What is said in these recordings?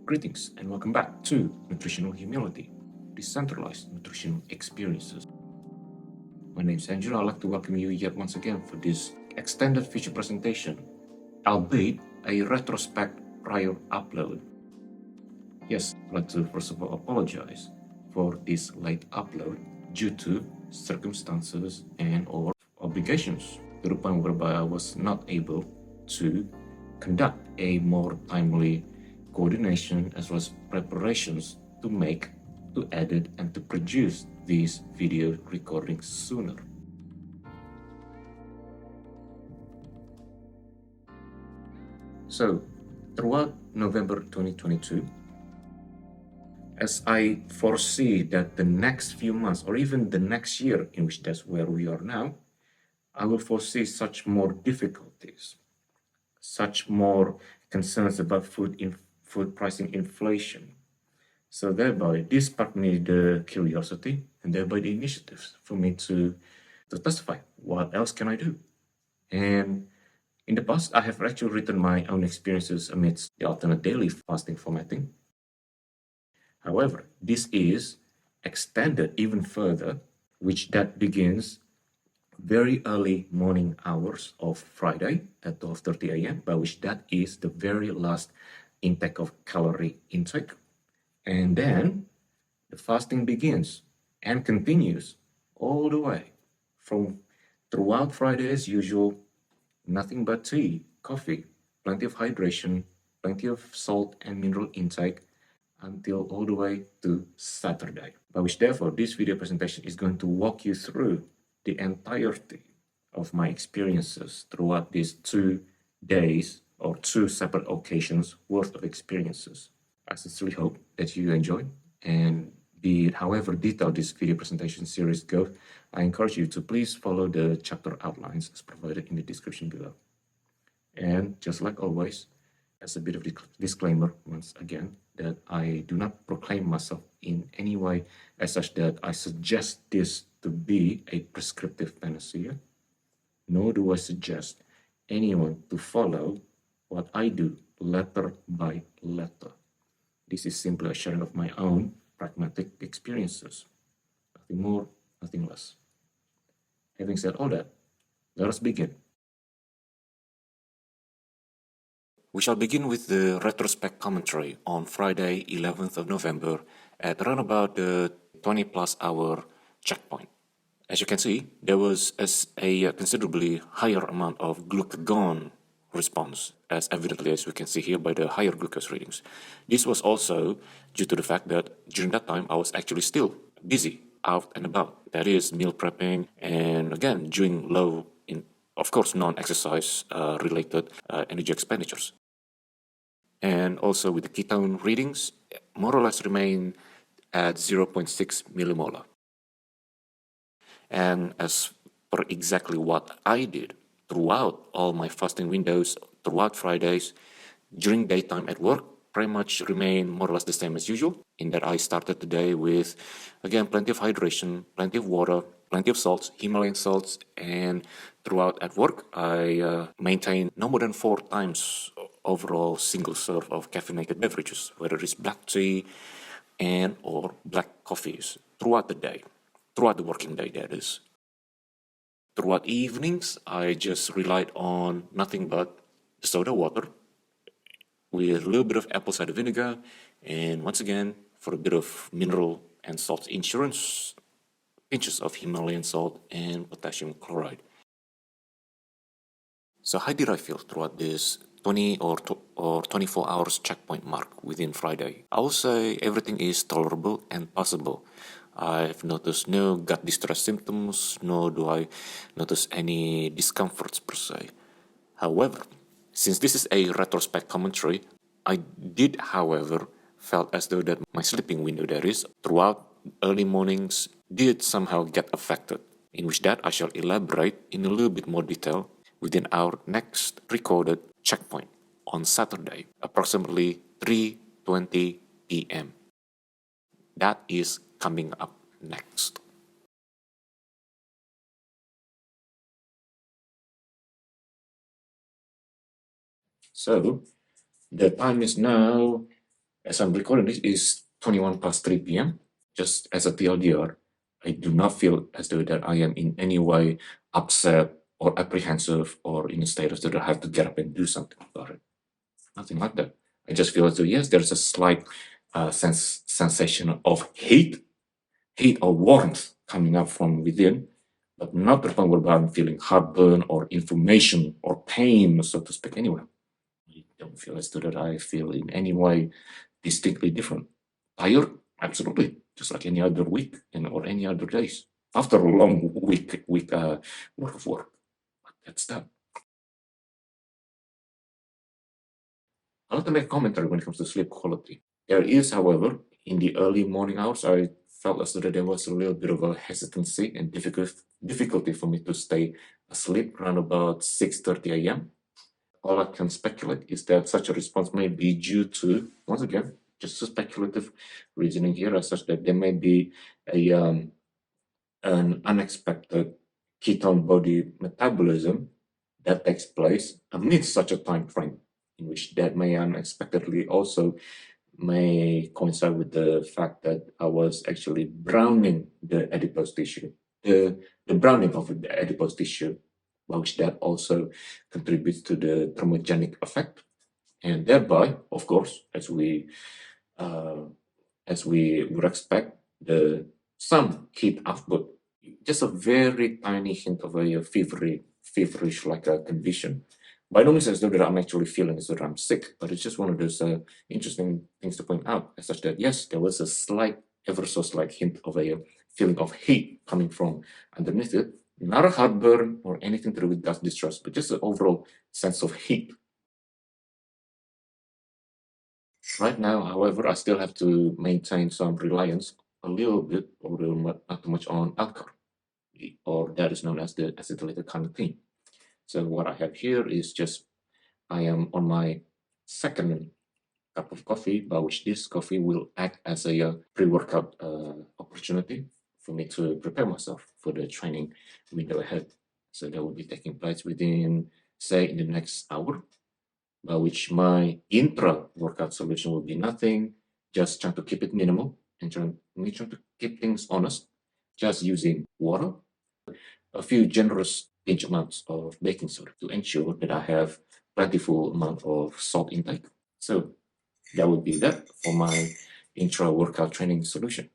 Greetings and welcome back to Nutritional Humility, decentralized nutritional experiences. My name is Andrew. I'd like to welcome you yet once again for this extended feature presentation, albeit a retrospect prior upload. Yes, I'd like to first of all apologize for this late upload due to circumstances and or obligations to the point whereby I was not able to conduct a more timely coordination as well as preparations to make, to edit, and to produce these video recordings sooner. So, throughout November 2022, as I foresee that the next few months or even the next year, in which that's where we are now, I will foresee such more difficulties, such more concerns about food pricing inflation. So thereby, this sparked me the curiosity and thereby the initiatives for me to specify what else can I do. And in the past, I have actually written my own experiences amidst the alternate daily fasting formatting. However, this is extended even further, which that begins very early morning hours of Friday at 12:30 a.m., by which that is the very last intake of calorie intake. And then the fasting begins and continues all the way from throughout Friday as usual, nothing but tea, coffee, plenty of hydration, plenty of salt and mineral intake until all the way to Saturday. By which therefore this video presentation is going to walk you through the entirety of my experiences throughout these 2 days or 2 separate occasions worth of experiences. I sincerely hope that you enjoy, and be it however detailed this video presentation series goes, I encourage you to please follow the chapter outlines as provided in the description below. And just like always, as a bit of disclaimer once again, that I do not proclaim myself in any way as such that I suggest this to be a prescriptive panacea, nor do I suggest anyone to follow what I do letter by letter. This is simply a sharing of my own pragmatic experiences. Nothing more, nothing less. Having said all that, let us begin. We shall begin with the retrospect commentary on Friday, 11th of November at around about the 20+ hour checkpoint. As you can see, there was a considerably higher amount of glucagon response, as evidently as we can see here by the higher glucose readings. This was also due to the fact that during that time I was actually still busy out and about. That is meal prepping and again doing low in, of course, non-exercise related energy expenditures. And also with the ketone readings, more or less remain at 0.6 millimolar. And as per exactly what I did throughout all my fasting windows, throughout Fridays, during daytime at work, pretty much remain more or less the same as usual, in that I started the day with, again, plenty of hydration, plenty of water, plenty of salts, Himalayan salts, and throughout at work, I maintain no more than 4 times overall single serve of caffeinated beverages, whether it's black tea and or black coffees throughout the day, throughout the working day, that is. Throughout evenings, I just relied on nothing but the soda water with a little bit of apple cider vinegar, and once again, for a bit of mineral and salt insurance, pinches of Himalayan salt and potassium chloride. So how did I feel throughout this 20 or 24 hours checkpoint mark within Friday? I will say everything is tolerable and possible. I've noticed no gut distress symptoms, nor do I notice any discomforts per se. However, since this is a retrospect commentary, I did, however, felt as though that my sleeping window, that is, throughout early mornings did somehow get affected, in which that I shall elaborate in a little bit more detail within our next recorded checkpoint on Saturday, approximately 3:20 p.m. That is coming up next. So, the time is now As I'm recording this, is 21 past 3 p.m. Just as a TLDR, I do not feel as though that I am in any way upset or apprehensive or in a state of that I have to get up and do something about it. Nothing like that. I just feel as though, yes, there's a slight sensation of heat or warmth coming up from within, but not to the point where I'm feeling heartburn or inflammation or pain, so to speak, anyway. I don't feel as though that I feel in any way distinctly different. Tired? Absolutely. Just like any other week or any other days. After a long week work of work. But that's that. I'd like to make a commentary when it comes to sleep quality. There is, however, in the early morning hours, I felt as though there was a little bit of a hesitancy and difficulty for me to stay asleep around about 6:30 a.m. All I can speculate is that such a response may be due to, once again, just a speculative reasoning here, as such that there may be an unexpected ketone body metabolism that takes place amidst such a time frame, in which that may unexpectedly also may coincide with the fact that I was actually browning the adipose tissue, the browning of the adipose tissue, which that also contributes to the thermogenic effect, and thereby, of course, as we would expect, some heat output, just a very tiny hint of a feverish like a condition. By no means as though that I'm actually feeling as though I'm sick, but it's just one of those interesting things to point out, as such that yes, there was a slight, ever so slight hint of a feeling of heat coming from underneath it. Not a heartburn or anything to do with gut distress, but just an overall sense of heat. Right now, however, I still have to maintain some reliance a little bit, or not too much, on alcohol, or that is known as the acetylated carnitine. So what I have here is just, I am on my second cup of coffee, by which this coffee will act as a pre-workout opportunity for me to prepare myself for the training window ahead. So that will be taking place within, say, in the next hour, by which my intra-workout solution will be nothing, just trying to keep it minimal and trying to keep things honest, just using water, a few generous pinch amounts of baking soda to ensure that I have plentiful amount of salt intake. So that would be that for my intra-workout training solution.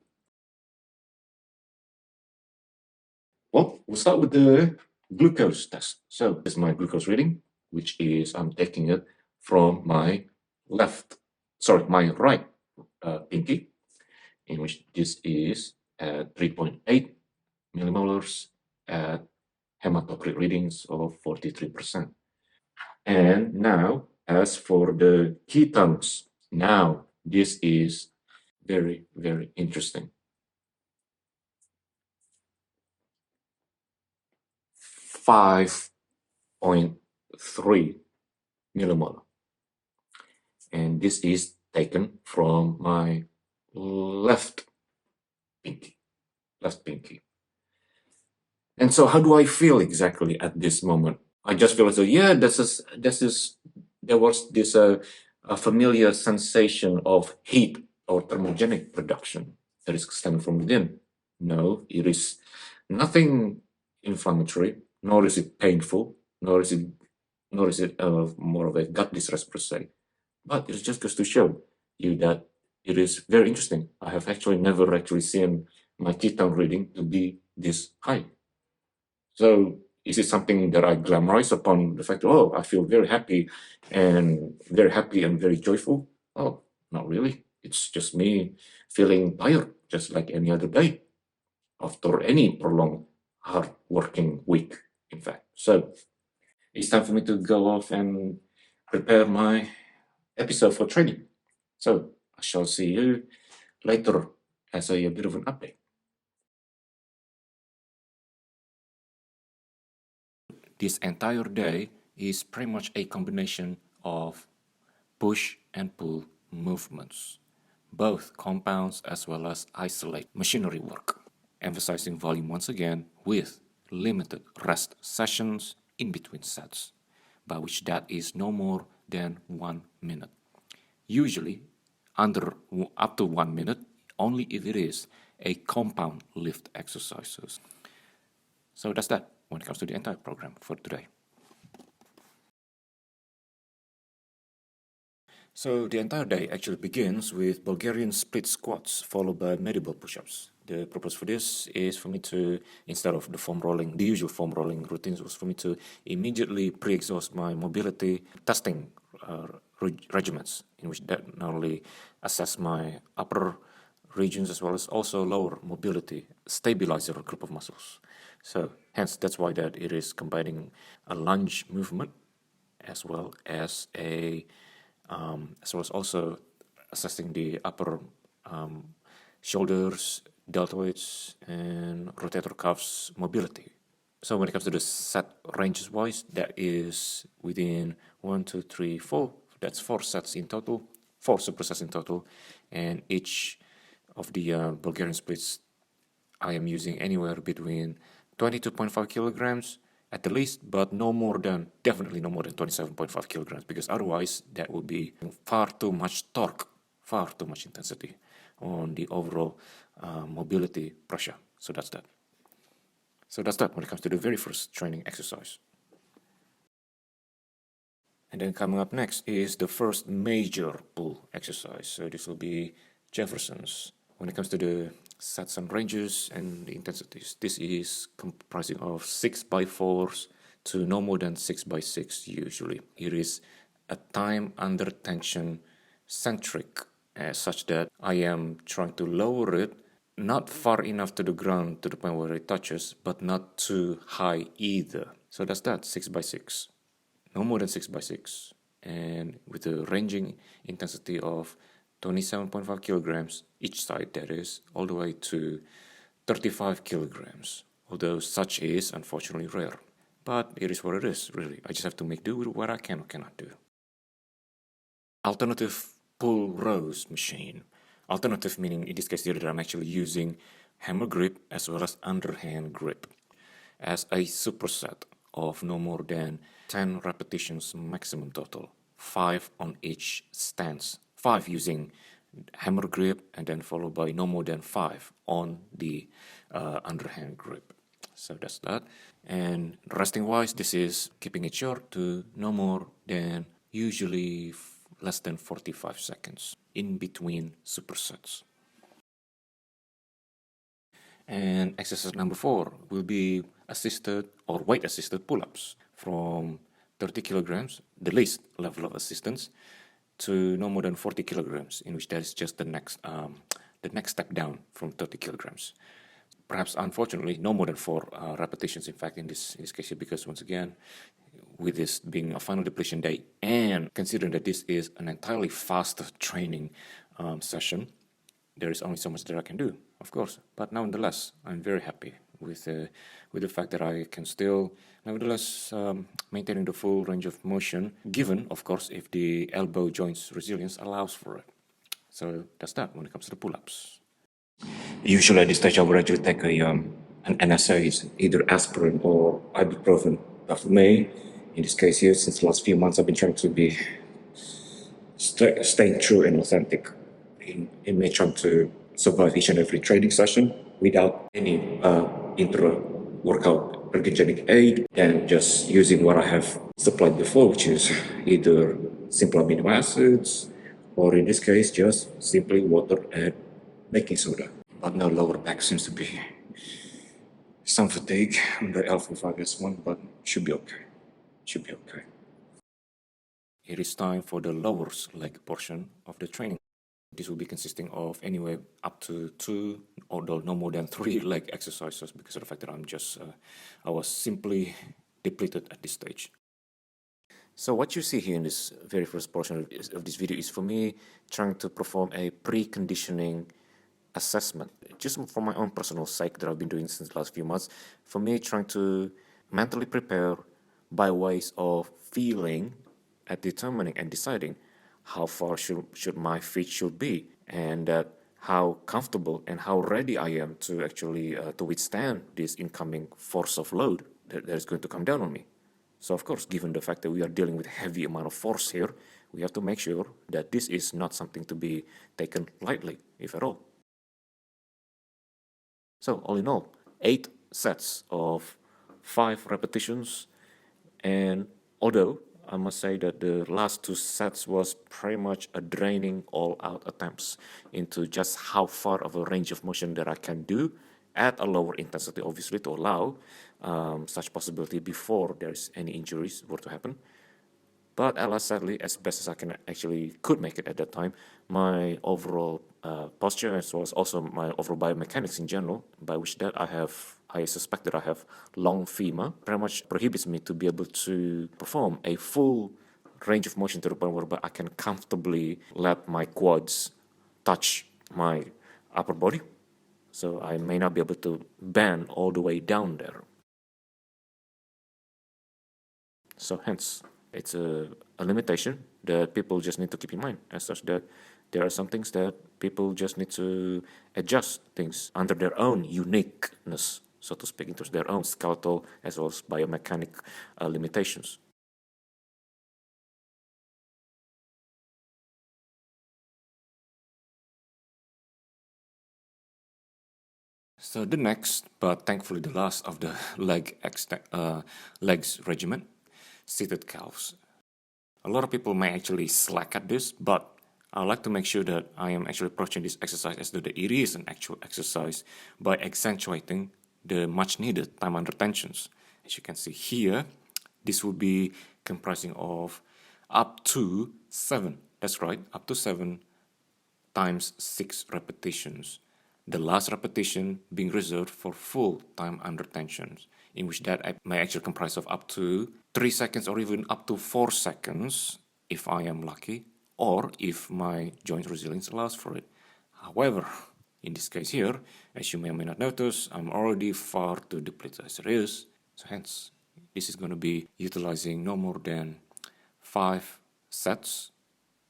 Well, we'll start with the glucose test. So this is my glucose reading, which is, I'm taking it from my right pinky, in which this is at 3.8 millimolars at hematocrit readings of 43%. And now, as for the ketones, now this is very, very interesting. 5.3 millimolar. And this is taken from my left pinky. And so how do I feel exactly at this moment? I just feel as though, yeah, there was this a familiar sensation of heat or thermogenic production that is stemming from within. No, it is nothing inflammatory, nor is it painful, nor is it more of a gut distress per se. But it just goes to show you that it is very interesting. I have actually never actually seen my ketone reading to be this high. So is it something that I glamorize upon the fact, oh, I feel very happy and very joyful? Oh, not really. It's just me feeling tired, just like any other day after any prolonged hard working week, in fact. So it's time for me to go off and prepare my episode for training. So I shall see you later as a bit of an update. This entire day is pretty much a combination of push and pull movements, both compounds as well as isolate machinery work, emphasizing volume once again with limited rest sessions in between sets, by which that is no more than 1 minute. Usually, under up to 1 minute, only if it is a compound lift exercises. So that's that when it comes to the entire program for today. So the entire day actually begins with Bulgarian split squats followed by medieval push-ups. The purpose for this is for me to, instead of the usual foam rolling routines, was for me to immediately pre-exhaust my mobility testing regimens, in which that not only assess my upper regions as well as also lower mobility, stabilizer group of muscles. So hence that's why that it is combining a lunge movement as well as also assessing the upper shoulders, deltoids, and rotator cuffs mobility. So when it comes to the set ranges wise, that is within 1, 2, 3, 4. That's 4 sets in total, 4 supersets in total, and each of the Bulgarian splits I am using anywhere between 22.5 kilograms at the least, but definitely no more than 27.5 kilograms, because otherwise that would be far too much torque, far too much intensity on the overall mobility pressure. So that's that. So that's that when it comes to the very first training exercise. And then coming up next is the first major pull exercise. So this will be Jefferson's. When it comes to the sets and ranges and the intensities, this is comprising of 6x4s to no more than 6x6 usually. It is a time under tension centric, such that I am trying to lower it not far enough to the ground to the point where it touches, but not too high either. So that's that, 6x6. No more than 6x6. And with a ranging intensity of 27.5 kilograms each side, that is, all the way to 35 kilograms. Although such is unfortunately rare. But it is what it is, really. I just have to make do with what I can or cannot do. Alternative pull rows machine. Alternative meaning in this case here that I'm actually using hammer grip as well as underhand grip as a superset of no more than 10 repetitions maximum total, 5 on each stance, 5 using hammer grip and then followed by no more than 5 on the underhand grip. So that's that. And resting wise, this is keeping it short to no more than usually less than 45 seconds in between supersets. And exercise number 4 will be assisted or weight assisted pull-ups from 30 kilograms, the least level of assistance, to no more than 40 kilograms, in which that is just the next step down from 30 kilograms. Perhaps unfortunately no more than 4 repetitions in fact in this case here, because once again, with this being a final depletion day and considering that this is an entirely fast training session, there is only so much that I can do, of course. But nonetheless, I'm very happy with the fact that I can still nevertheless maintaining the full range of motion, given, of course, if the elbow joints resilience allows for it. So that's that when it comes to the pull-ups. Usually at this stage I would actually take an NSAID, either aspirin or ibuprofen. But for me, in this case here, since the last few months, I've been trying to be staying true and authentic in me trying to survive each and every training session without any intra-workout ergogenic aid, and just using what I have supplied before, which is either simple amino acids, or in this case, just simply water and baking soda. But no, lower back seems to be some fatigue on the L45S1, but should be okay. Should be okay. It is time for the lower leg portion of the training. This will be consisting of anywhere up to 2, although no more than 3 leg exercises, because of the fact that I was simply depleted at this stage. So what you see here in this very first portion of this video is for me trying to perform a preconditioning assessment, just for my own personal sake that I've been doing since the last few months, for me trying to mentally prepare by ways of feeling at determining and deciding how far should my feet should be, and how comfortable and how ready I am to actually to withstand this incoming force of load that is going to come down on me. So of course, given the fact that we are dealing with a heavy amount of force here, we have to make sure that this is not something to be taken lightly, if at all. So all in all, 8 sets of 5 repetitions, and although I must say that the last 2 sets was pretty much a draining all-out attempts into just how far of a range of motion that I can do at a lower intensity, obviously, to allow such possibility before there's any injuries were to happen. But alas, sadly, as best as I can actually could make it at that time, my overall posture as well as also my overall biomechanics in general, by which that I suspect that I have long femur, pretty much prohibits me to be able to perform a full range of motion to the point where I can comfortably let my quads touch my upper body. So I may not be able to bend all the way down there. So hence, it's a limitation that people just need to keep in mind, as such that there are some things that people just need to adjust things under their own uniqueness, so to speak, into their own skeletal as well as biomechanic limitations. So the next, but thankfully the last of the legs regimen, seated calves. A lot of people may actually slack at this, but I like to make sure that I am actually approaching this exercise as though that it is an actual exercise by accentuating the much needed time under tensions. As you can see here, this will be comprising of up to 7. That's right, up to 7 times 6 repetitions. The last repetition being reserved for full time under tensions, in which that may actually comprise of up to 3 seconds or even up to 4 seconds if I am lucky, or if my joint resilience allows for it. However, in this case here, as you may or may not notice, I'm already far too depleted as it is, so hence this is going to be utilizing no more than 5 sets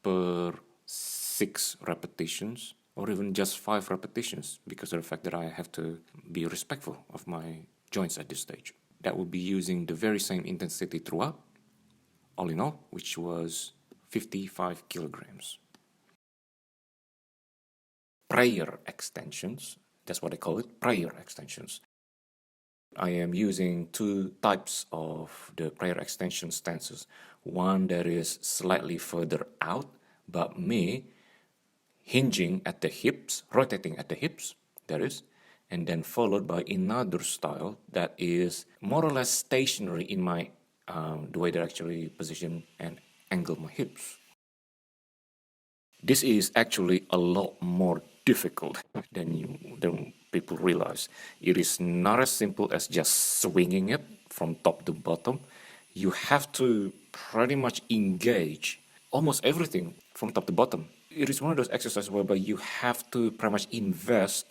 per 6 repetitions, or even just 5 repetitions, because of the fact that I have to be respectful of my joints at this stage. That would be using the very same intensity throughout, all in all, which was 55 kilograms. Prayer extensions, that's what I call it, prayer extensions. I am using 2 types of the prayer extension stances. One that is slightly further out, but me hinging at the hips, rotating at the hips, that is, and then followed by another style that is more or less stationary in my the way that I actually position and angle my hips. This is actually a lot more difficult than people realize. It is not as simple as just swinging it from top to bottom. You have to pretty much engage almost everything from top to bottom. It is one of those exercises whereby you have to pretty much invest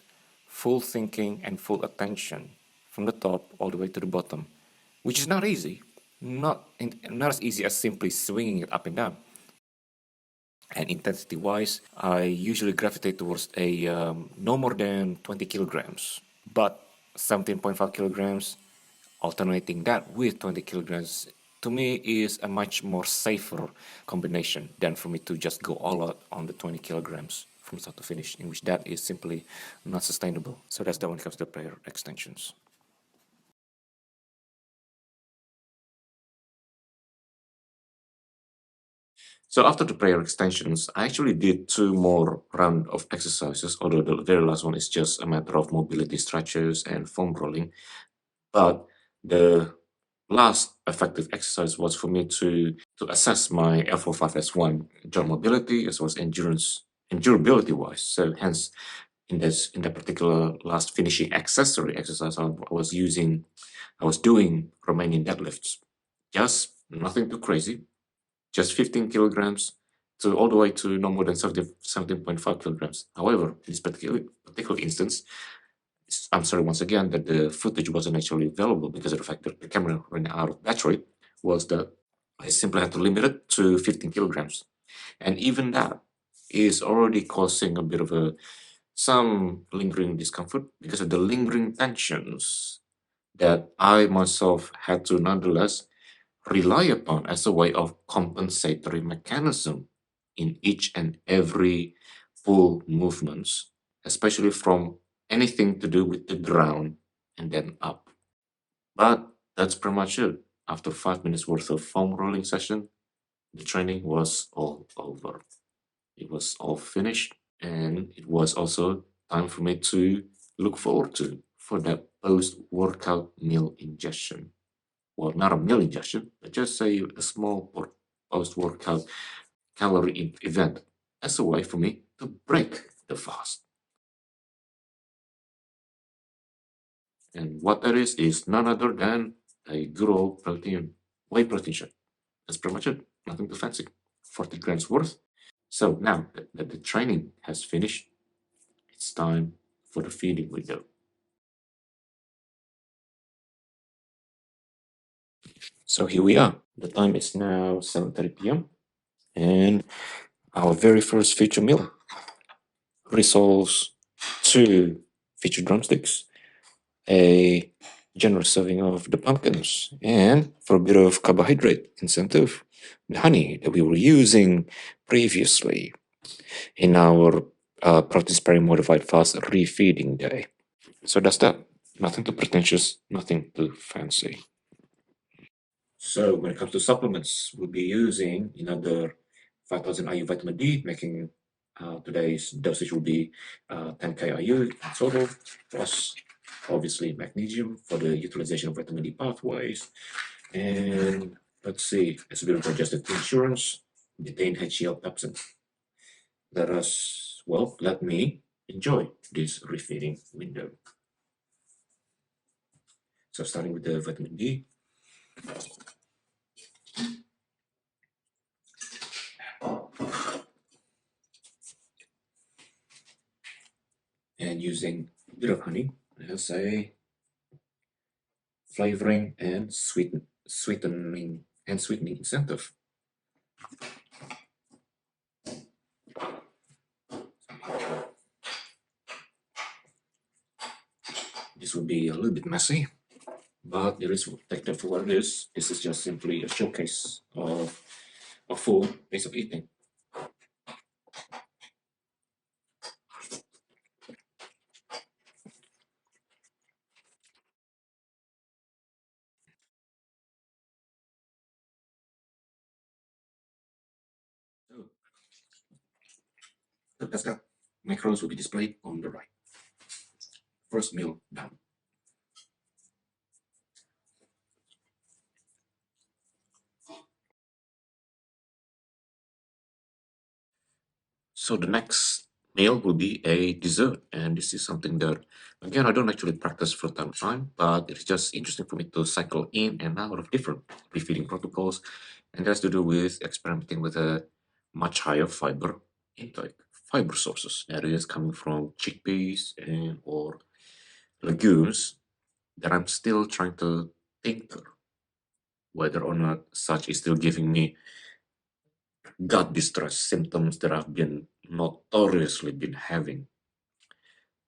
full thinking and full attention from the top all the way to the bottom, which is not easy. Not as easy as simply swinging it up and down. And intensity-wise, I usually gravitate towards a no more than 20 kilograms, but 17.5 kilograms, alternating that with 20 kilograms, to me is a much more safer combination than for me to just go all out on the 20 kilograms from start to finish, in which that is simply not sustainable. So that's that when it comes to prayer extensions. So after the prayer extensions, I actually did 2 more round of exercises, although the very last one is just a matter of mobility stretches and foam rolling. But the last effective exercise was for me to assess my L4-5S1 joint mobility as well as endurability wise. So hence, in that particular last finishing accessory exercise, I was doing Romanian deadlifts. Just nothing too crazy, just 15 kilograms to all the way to no more than 17.5 kilograms. However, in this particular instance, I'm sorry once again that the footage wasn't actually available because of the fact that the camera ran out of battery, was that I simply had to limit it to 15 kilograms. And even that is already causing a bit of some lingering discomfort because of the lingering tensions that I myself had to nonetheless rely upon as a way of compensatory mechanism in each and every full movements, especially from anything to do with the ground and then up. But that's pretty much it. After 5 minutes worth of foam rolling session, the training was all over. It was all finished, and it was also time for me to look forward to for that post-workout meal ingestion. Well, not a meal ingestion, but just a small post-workout calorie event as a way for me to break the fast. And what that is none other than a good old whey protein shake. That's pretty much it. Nothing too fancy. 40 grams worth. So now that the training has finished, it's time for the feeding window. So here we are. The time is now 7:30 p.m. and our very first feature meal resolves two featured drumsticks, a generous serving of the pumpkins, and for a bit of carbohydrate incentive, the honey that we were using previously in our protein sparing modified fast refeeding day. So that's that. Nothing too pretentious, nothing too fancy. So when it comes to supplements, we'll be using another 5,000 IU vitamin D, making today's dosage will be 10K IU in total, plus obviously magnesium for the utilization of vitamin D pathways. And let's see, it's a bit of digestive insurance, betaine HCl pepsin. Let me enjoy this refeeding window. So starting with the vitamin D. And using a bit of honey as a flavoring and sweetening incentive. This will be a little bit messy, but there is take that for what it is. This is just simply a showcase of a full piece of eating. So the pasta macros will be displayed on the right. First meal done. So the next meal will be a dessert, and this is something that, again, I don't actually practice from time to time, but it's just interesting for me to cycle in and out of different refeeding protocols, and that's to do with experimenting with a much higher fiber intake, fiber sources that is coming from chickpeas and or legumes that I'm still trying to tinker whether or not such is still giving me gut distress symptoms that I've been notoriously been having.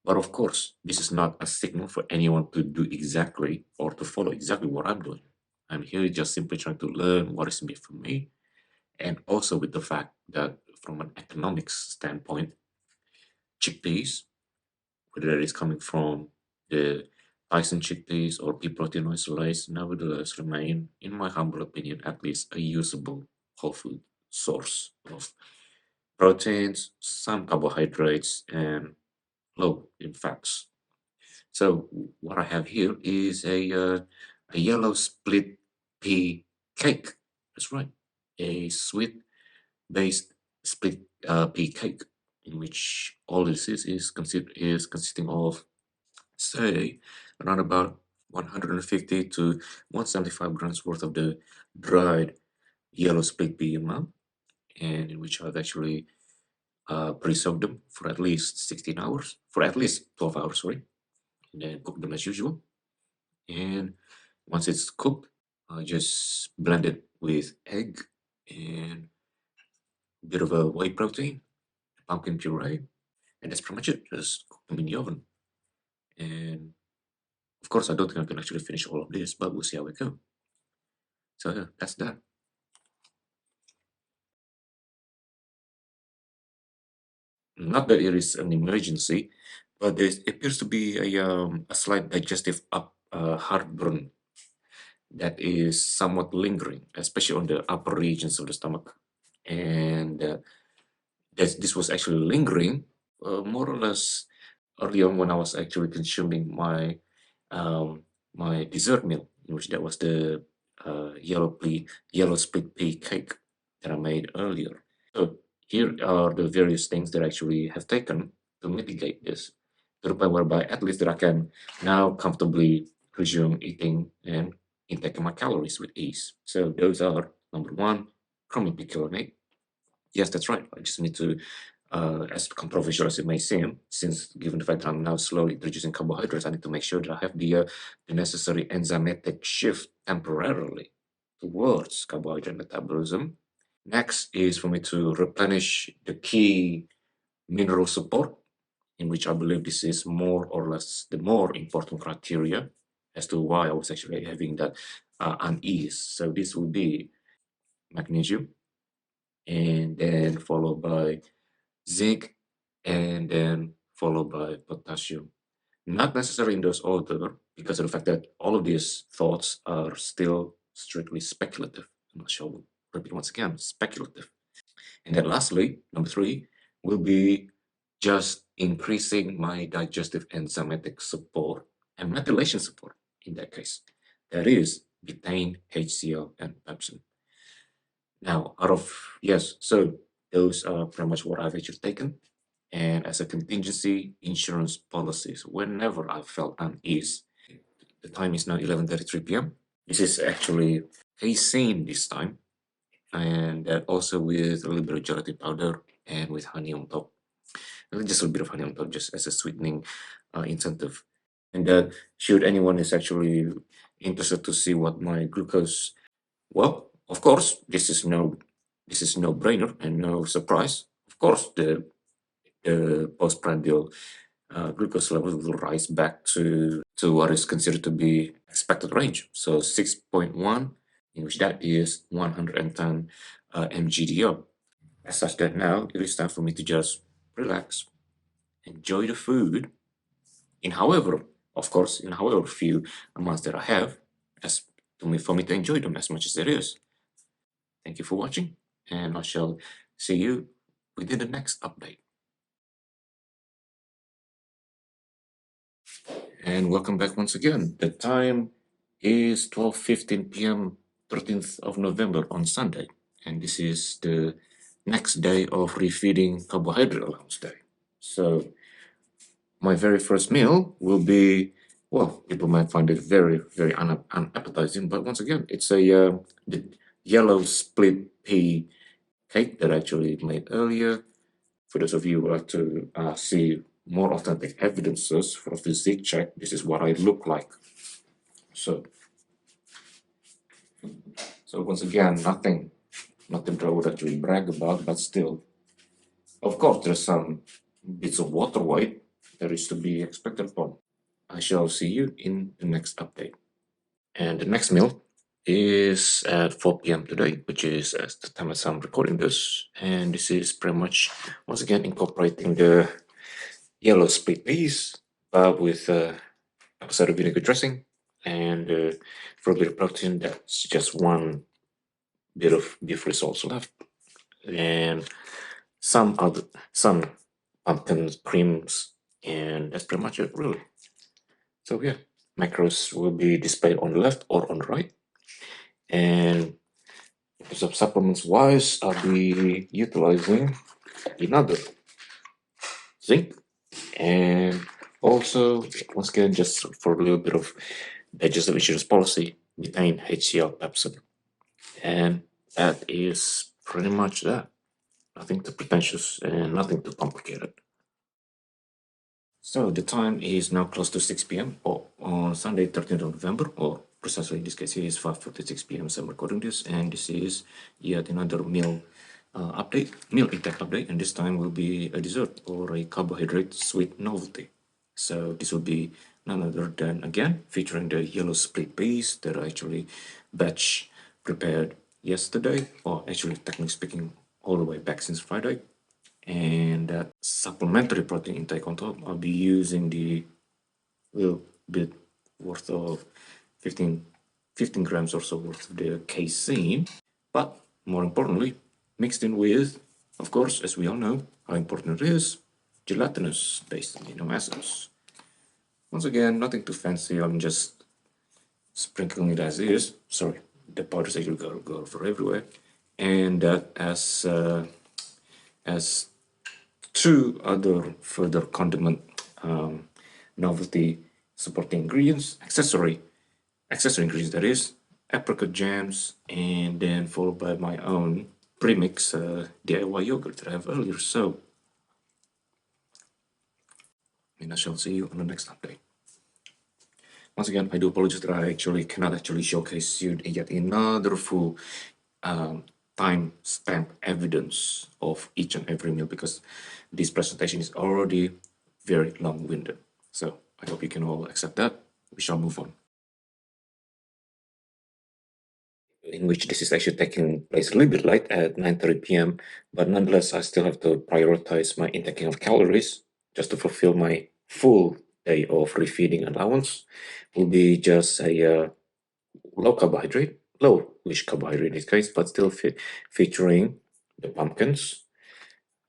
But of course, this is not a signal for anyone to do exactly or to follow exactly what I'm doing. I'm here just simply trying to learn what is meant for me, and also with the fact that from an economics standpoint, chickpeas, whether it is coming from the Tyson chickpeas or pea protein isolates, nevertheless remain, in my humble opinion, at least a usable whole food source of proteins, some carbohydrates, and low in fats. So what I have here is a yellow split pea cake. That's right, a sweet-based split pea cake, in which all this is consisting of, say, around about 150 to 175 grams worth of the dried yellow split pea amount, and in which I've actually pre-soak them for at least 16 hours, for at least 12 hours, sorry, and then cook them as usual. And once it's cooked, I just blend it with egg and a bit of a whey protein, pumpkin puree, and that's pretty much it. Just cook them in the oven. And of course, I don't think I can actually finish all of this, but we'll see how we go. So yeah, that's that. Not that it is an emergency, but there appears to be a slight digestive heartburn that is somewhat lingering, especially on the upper regions of the stomach. And this was actually lingering more or less early on when I was actually consuming my dessert meal, in which that was the yellow split pea cake that I made earlier. So here are the various things that I actually have taken to mitigate this, to the point whereby at least that I can now comfortably resume eating and intaking my calories with ease. So those are number one, chromic bicarbonate. Yes, that's right. I just need to, as controversial as it may seem, since given the fact that I'm now slowly introducing carbohydrates, I need to make sure that I have the necessary enzymatic shift temporarily towards carbohydrate metabolism. Next is for me to replenish the key mineral support, in which I believe this is more or less the more important criteria as to why I was actually having that unease. So this will be magnesium, and then followed by zinc, and then followed by potassium. Not necessarily in those order, because of the fact that all of these thoughts are still strictly speculative. I shall repeat once again, speculative. And then lastly, number three, will be just increasing my digestive enzymatic support and methylation support in that case. That is betaine, HCl, and pepsin. Now, yes, so those are pretty much what I've actually taken. And as a contingency insurance policies, whenever I felt unease, the time is now 11:33 p.m. This is actually casein this time, and that also with a little bit of gelatin powder and with honey on top. Just a little bit of honey on top, just as a sweetening incentive. And that should anyone is actually interested to see what my glucose, well, of course, this is no brainer and no surprise. Of course, the postprandial glucose level will rise back to what is considered to be expected range. So 6.1, in which that is 110 mgdl. As such that now it is time for me to just relax, enjoy the food in however, of course, in however few amounts that I have, as for me to enjoy them as much as it is. Thank you for watching, and I shall see you within the next update. And welcome back once again. The time is 12:15 p.m. 13th of November on Sunday, and this is the next day of refeeding carbohydrate allowance day. So my very first meal will be, well, people might find it very, very unappetizing, but once again, it's the yellow split pea cake that I actually made earlier. For those of you who like to see more authentic evidences for a physique check, this is what I look like. So once again, nothing that I would actually brag about, but still, of course, there's some bits of water weight that is to be expected from. I shall see you in the next update. And the next meal is at 4 p.m. today, which is at the time as I'm recording this. And this is pretty much, once again, incorporating the yellow split peas, but with apple cider vinegar dressing. And for a bit of protein, that's just one bit of beef rissoles left. And some pumpkin creams, and that's pretty much it, really. So yeah, macros will be displayed on the left or on the right. And in terms of supplements wise, I'll be utilizing another zinc, and also once again just for a little bit of digestive insurance policy, betaine, HCl, pepsin. And that is pretty much that. Nothing too pretentious and nothing too complicated. So the time is now close to 6 p.m. on Sunday, 13th of November, or precisely in this case, it is 5:46 p.m. as I'm recording this, and this is yet another meal intake update, and this time will be a dessert or a carbohydrate sweet novelty. So this will be none other than, again, featuring the yellow split peas that I actually batch prepared yesterday, or actually technically speaking all the way back since Friday. And that supplementary protein intake on top, I'll be using the little bit worth of 15 grams or so worth of the casein, but more importantly, mixed in with, of course, as we all know, how important it is, gelatinous-based amino acids. Once again, nothing too fancy, I'm just sprinkling it as is. Sorry, the powders actually go for everywhere. And that as two other further condiment novelty supporting ingredients, accessory ingredients that is, apricot jams, and then followed by my own premix DIY yogurt that I have earlier. So, I shall see you on the next update. Once again, I do apologize that I cannot showcase you yet another full time-stamp evidence of each and every meal, because this presentation is already very long-winded. So I hope you can all accept that. We shall move on. In which this is actually taking place a little bit late at 9:30 p.m. But nonetheless, I still have to prioritize my intaking of calories just to fulfill my full day of refeeding allowance. Will be just a low-wish carbohydrate in this case, but still featuring the pumpkins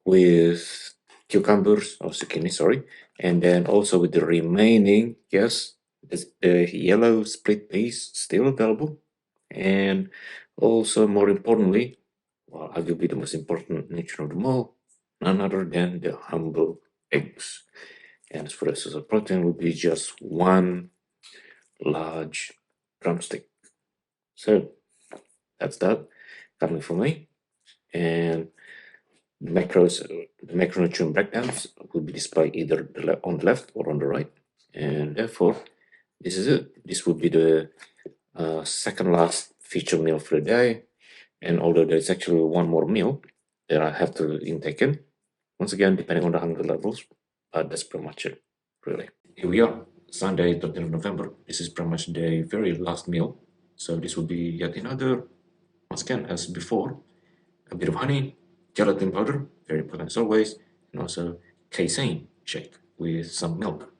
with cucumbers or zucchini, sorry, and then also with the remaining, yes, the yellow split peas still available, and also more importantly, well, arguably the most important nutrient of them all, none other than the humble eggs. And as for the source of protein, will be just one large drumstick. So that's that coming from me, and the macronutrient breakdowns will be displayed either on the left or on the right, and therefore this is it. This will be the second last feature meal for the day, and although there's actually one more meal that I have to intake in, once again depending on the hunger levels, that's pretty much it, really. Here we are, Sunday 13th of November. This is pretty much the very last meal, so this will be yet another, once again as before, a bit of honey, gelatin powder, very important as always, and also casein shake with some milk.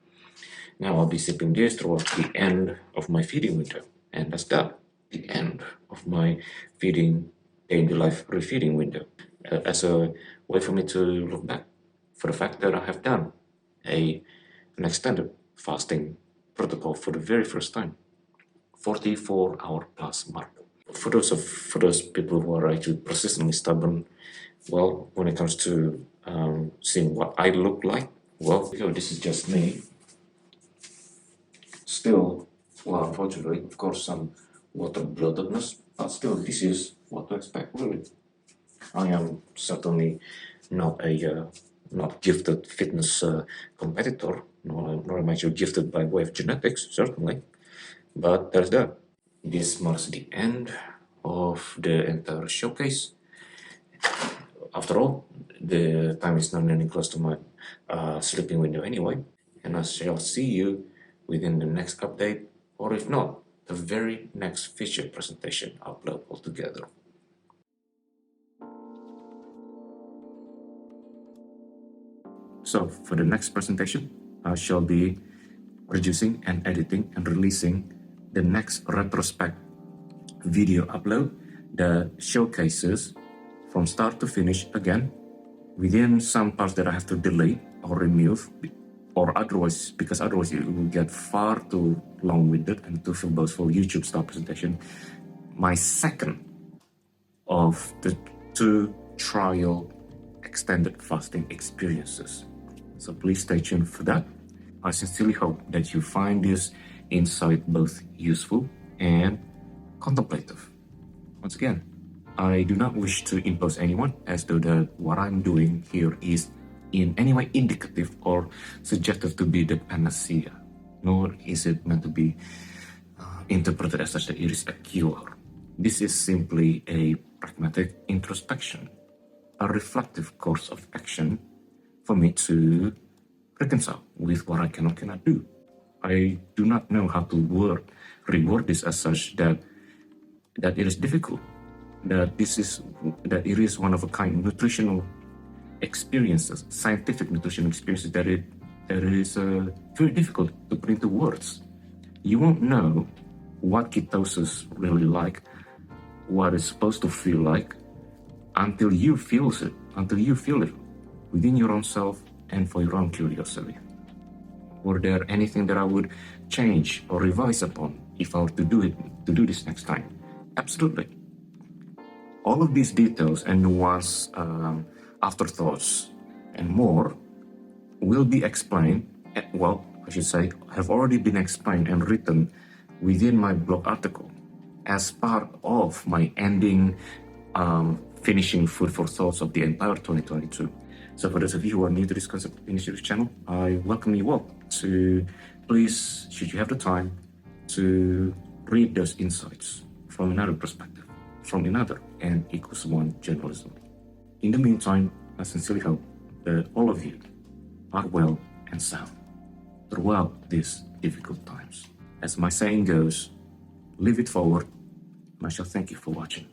Now I'll be sipping this towards the end of my feeding window, and that's that, the end of my feeding day in the life refeeding window, as a way for me to look back for the fact that I have done an extended fasting protocol for the very first time, 44-hour plus mark. For those people who are actually persistently stubborn, well, when it comes to seeing what I look like, well, this is just me. Still, well, unfortunately, of course, some water bloatedness, but still, this is what to expect, really. I am certainly not a not gifted fitness competitor, nor am I actually gifted by way of genetics, certainly, but there's that. This marks the end of the entire showcase. After all, the time is not running close to my sleeping window anyway, and I shall see you within the next update, or if not, the very next feature presentation upload altogether. So for the next presentation, I shall be producing and editing and releasing the next retrospect video upload that showcases from start to finish again, within some parts that I have to delete or remove, or otherwise, because otherwise it will get far too long-winded and too verbose for YouTube style presentation, my second of the two trial extended fasting experiences. So please stay tuned for that. I sincerely hope that you find this insight both useful and contemplative. Once again, I do not wish to impose anyone as though that what I'm doing here is in any way indicative or suggestive to be the panacea, nor is it meant to be interpreted as such that it is a cure. This is simply a pragmatic introspection, a reflective course of action for me to reconcile with what I can or cannot do. I do not know how to reword this as such that that it is difficult, that it is one of a kind nutritional experiences, scientific nutritional experiences, that it is very difficult to put into words. You won't know what ketosis really like, what it's supposed to feel like, until you feel it within your own self and for your own curiosity. Were there anything that I would change or revise upon if I were to do this next time? Absolutely. All of these details and nuance, afterthoughts, and more will be explained, well, I should say, have already been explained and written within my blog article as part of my ending, finishing food for thoughts of the entire 2022. So for those of you who are new to this concept initiative channel, I welcome you all to please, should you have the time, to read those insights from another perspective, from another and equals one journalism. In the meantime, I sincerely hope that all of you are well and sound throughout these difficult times. As my saying goes, live it forward, and I shall thank you for watching.